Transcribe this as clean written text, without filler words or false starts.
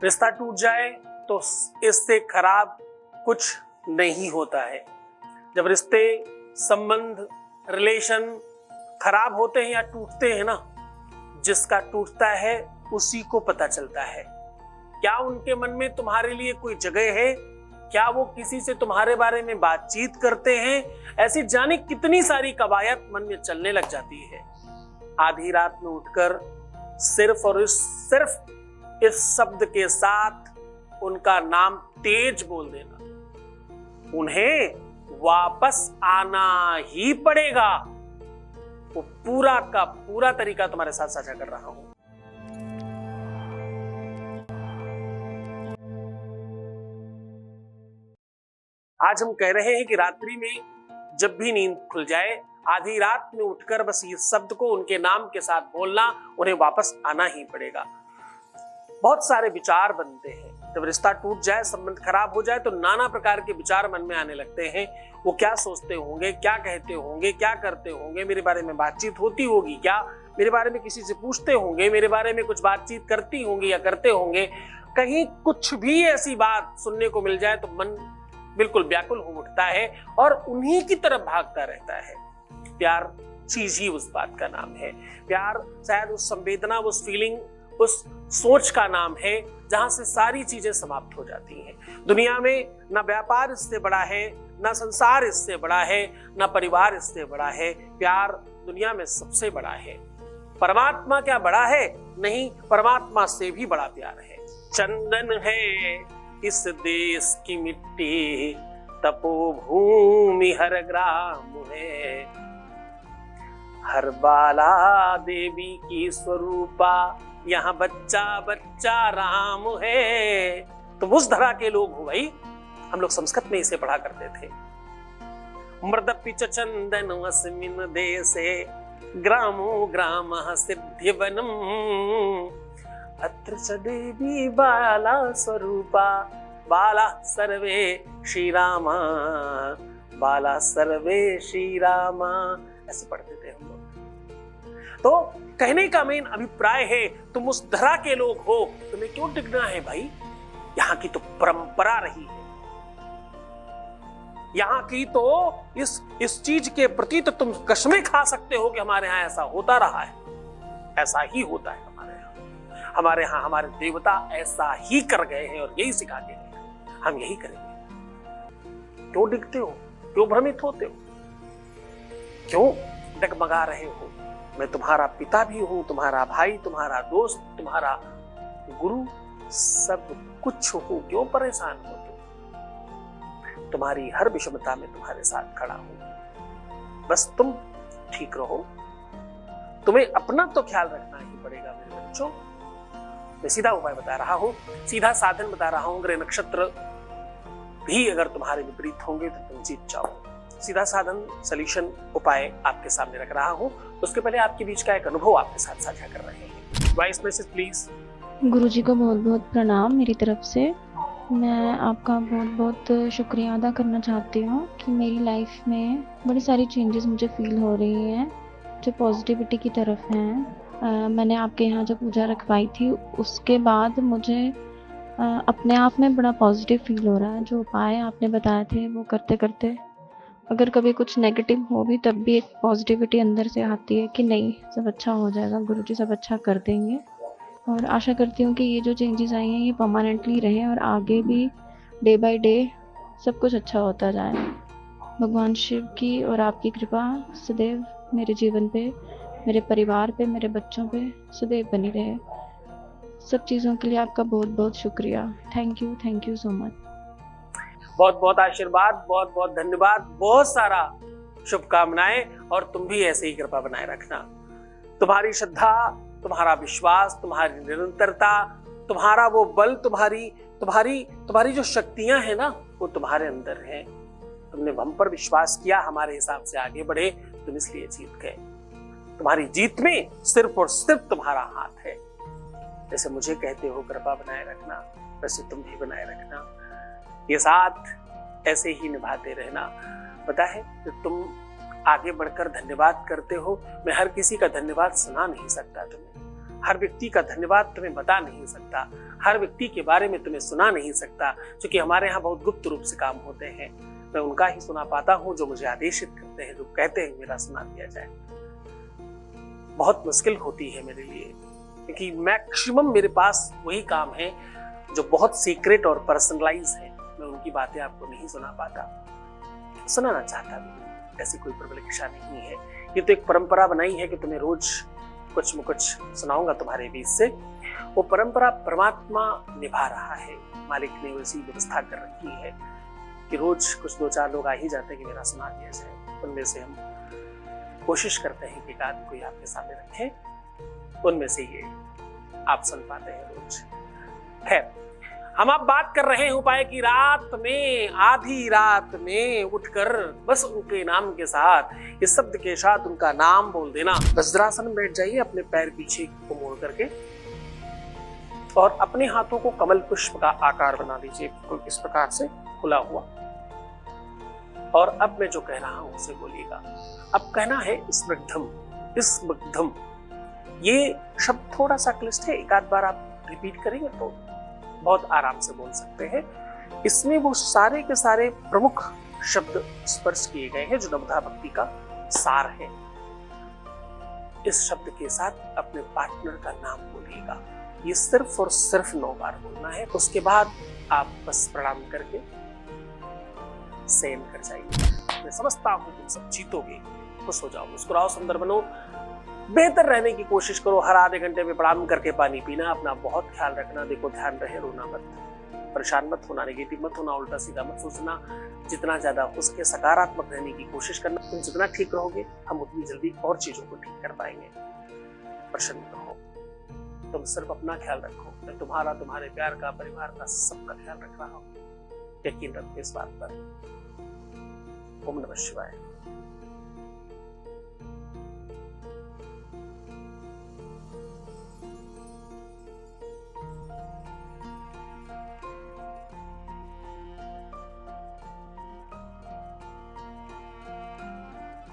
रिश्ता टूट जाए तो इससे खराब कुछ नहीं होता है। जब रिश्ते, संबंध, रिलेशन खराब होते हैं या टूटते हैं ना, जिसका टूटता है उसी को पता चलता है। क्या उनके मन में तुम्हारे लिए कोई जगह है? क्या वो किसी से तुम्हारे बारे में बातचीत करते हैं? ऐसी जाने कितनी सारी कवायद मन में चलने लग जाती है। आधी रात में उठकर सिर्फ और सिर्फ इस शब्द के साथ उनका नाम तेज बोल देना, उन्हें वापस आना ही पड़ेगा। वो पूरा का पूरा तरीका तुम्हारे साथ साझा कर रहा हूं। आज हम कह रहे हैं कि रात्रि में जब भी नींद खुल जाए, आधी रात में उठकर बस ये शब्द को उनके नाम के साथ बोलना, उन्हें वापस आना ही पड़ेगा। बहुत सारे विचार बनते हैं। जब रिश्ता टूट जाए, संबंध खराब हो जाए तो नाना प्रकार के विचार मन में आने लगते हैं। वो क्या सोचते होंगे, क्या कहते होंगे, क्या करते होंगे, मेरे बारे में बातचीत होती होगी क्या, मेरे बारे में किसी से पूछते होंगे, मेरे बारे में कुछ बातचीत करती होंगी या करते होंगे। कहीं कुछ भी ऐसी बात सुनने को मिल जाए तो मन बिल्कुल व्याकुल हो उठता है और उन्हीं की तरफ भागता रहता है। प्यार चीज ही उस बात का नाम है। प्यार शायद उस संवेदना, उस फीलिंग, उस सोच का नाम है जहां से सारी चीजें समाप्त हो जाती हैं। दुनिया में ना व्यापार इससे बड़ा है, ना संसार इससे बड़ा है, ना परिवार इससे बड़ा है। प्यार दुनिया में सबसे बड़ा है। परमात्मा क्या बड़ा है? नहीं, परमात्मा से भी बड़ा प्यार है। चंदन है इस देश की मिट्टी, तपोभूमि हर ग्राम है, हर बाला देवी की स्वरूपा, यहाँ बच्चा बच्चा राम है। तो उस धरा के लोग हो भाई। हम लोग संस्कृत में इसे पढ़ा करते थे। मृदपि च चंदन अस्मिन् देशे, ग्रामो ग्रामः सिद्धिवनम्, अत्र च देवी बाला स्वरूपा, बाला सर्वे श्री रामा, बाला सर्वे श्री रामा। ऐसे पढ़ते थे हम लोग। तो कहने का मेन अभिप्राय है, तुम उस धरा के लोग हो, तुम्हें क्यों डिगना है भाई? यहाँ की तो परंपरा रही है। यहाँ की तो इस चीज के प्रति तो तुम कसमें खा सकते हो कि हमारे यहाँ ऐसा होता रहा है, ऐसा ही होता है हमारे यहाँ हमारे देवता ऐसा ही कर गए हैं और यही सिखा के गए, हम यही करेंगे। क्यों डिगते हो? क्यों भ्रमित होते हो? क्यों डगमगा रहे हो? मैं तुम्हारा पिता भी हूं, तुम्हारा भाई, तुम्हारा दोस्त, तुम्हारा गुरु, सब कुछ हूं। क्यों परेशान हो तुम? तुम्हारी हर विषमता में तुम्हारे साथ खड़ा हूं। बस तुम ठीक रहो। तुम्हें अपना तो ख्याल रखना ही पड़ेगा मेरे बच्चों। मैं सीधा उपाय बता रहा हूं, सीधा साधन बता रहा हूं। ग्रह नक्षत्र भी अगर तुम्हारे विपरीत होंगे तो तुम जीत जाओ। सीधा साधन, सॉल्यूशन, उपाय आपके सामने रख रहा हूं। उसके पहले आपके बीच का एक अनुभव आपके साथ साझा कर रहे हैं। Voice message please. गुरुजी को बहुत बहुत प्रणाम मेरी तरफ से। मैं आपका बहुत बहुत शुक्रिया अदा करना चाहती हूँ कि मेरी लाइफ में बड़ी सारी चेंजेस मुझे फील हो रही हैं जो पॉजिटिविटी की तरफ हैं। मैंने आपके यहाँ जो पूजा रखवाई थी उसके बाद मुझे अपने आप में बड़ा पॉजिटिव फील हो रहा है। जो उपाय आपने बताए थे वो करते करते अगर कभी कुछ नेगेटिव हो भी तब भी एक पॉजिटिविटी अंदर से आती है कि नहीं, सब अच्छा हो जाएगा, गुरुजी सब अच्छा कर देंगे। और आशा करती हूँ कि ये जो चेंजेस आई हैं ये परमानेंटली रहें और आगे भी डे बाय डे सब कुछ अच्छा होता जाए। भगवान शिव की और आपकी कृपा सदैव मेरे जीवन पे, मेरे परिवार पे, मेरे बच्चों पे सदैव बनी रहे। सब चीज़ों के लिए आपका बहुत बहुत शुक्रिया। Thank you so much. बहुत बहुत आशीर्वाद, बहुत बहुत धन्यवाद, बहुत सारा शुभकामनाएं। और तुम भी ऐसे ही कृपा बनाए रखना। तुम्हारी श्रद्धा, तुम्हारा विश्वास, तुम्हारी निरंतरता, तुम्हारा वो बल, तुम्हारी जो शक्तियां हैं ना, वो तुम्हारे अंदर हैं। तुमने हम पर विश्वास किया, हमारे हिसाब से आगे बढ़े, तुम इसलिए जीत गए। तुम्हारी जीत में सिर्फ और सिर्फ तुम्हारा हाथ है। जैसे मुझे कहते हो कृपा बनाए रखना, वैसे तुम भी बनाए रखना। ये साथ ऐसे ही निभाते रहना। पता है जब तुम आगे बढ़कर धन्यवाद करते हो, मैं हर किसी का धन्यवाद सुना नहीं सकता तुम्हें। हर व्यक्ति का धन्यवाद तुम्हें बता नहीं सकता, हर व्यक्ति के बारे में तुम्हें सुना नहीं सकता, क्योंकि हमारे यहाँ बहुत गुप्त रूप से काम होते हैं। मैं उनका ही सुना पाता हूँ जो मुझे आदेशित करते हैं, जो कहते हैं मेरा सुना दिया जाए। बहुत मुश्किल होती है मेरे लिए, क्योंकि मैक्सिमम मेरे पास वही काम है जो बहुत सीक्रेट और पर्सनलाइज है। मैं उनकी बातें आपको नहीं सुना पाता, सुनाना चाहता भी, ऐसी कोई प्रबल इच्छा नहीं है। ये तो एक परंपरा बनाई है कि तुम्हें रोज कुछ न कुछ सुनाऊंगा तुम्हारे बीच से। वो परंपरा परमात्मा निभा रहा है, मालिक ने वैसी व्यवस्था कर रखी है कि रोज कुछ 2-4 लोग आ ही जाते हैं कि मेरा सुना दिया जाए। उनमें से हम कोशिश करते हैं कि एक आदमी कोई आपके सामने रखें, उनमें से ये आप सुन पाते हैं रोज। खैर, हम अब बात कर रहे हैं उपाय की। रात में, आधी रात में उठकर बस उनके नाम के साथ, इस शब्द के साथ उनका नाम बोल देना। वज्रासन में बैठ जाइए, अपने पैर पीछे को मोड़ करके, और अपने हाथों को कमल पुष्प का आकार बना लीजिए, इस प्रकार से खुला हुआ। और अब मैं जो कह रहा हूं उसे बोलिएगा। अब कहना है स्निग्धम, स्निग्धम। ये शब्द थोड़ा सा क्लिष्ट है, एक आध बार आप रिपीट करेंगे तो बहुत आराम से बोल सकते हैं। इसमें वो सारे के सारे प्रमुख शब्द स्पर्श किए गए हैं जो नवधा भक्ति का सार है। इस शब्द के साथ अपने पार्टनर का नाम बोलिएगा। ये सिर्फ और सिर्फ 9 बार बोलना है। उसके बाद आप बस प्रणाम करके शयन कर जाइए। मैं समझता हूं तुम सब जीतोगे। खुश हो जाओ, मुस्कुराओ, सुंदर बनो, बेहतर रहने की कोशिश करो। हर आधे घंटे में प्रणाम करके पानी पीना, अपना बहुत ख्याल रखना। देखो, ध्यान रहे, रोना मत, परेशान मत होना, नेगेटिव मत होना, उल्टा सीधा मत सोचना। जितना ज्यादा हो सके सकारात्मक रहने की कोशिश करना। तुम जितना ठीक रहोगे, हम उतनी जल्दी और चीजों को ठीक कर पाएंगे। प्रसन्न रहो, तुम सिर्फ अपना ख्याल रखो। मैं तुम्हारा, तुम्हारे प्यार का, परिवार का, सबका ख्याल रख रहा हूँ। यकीन रखो इस बात पर। ओम नमः शिवाय।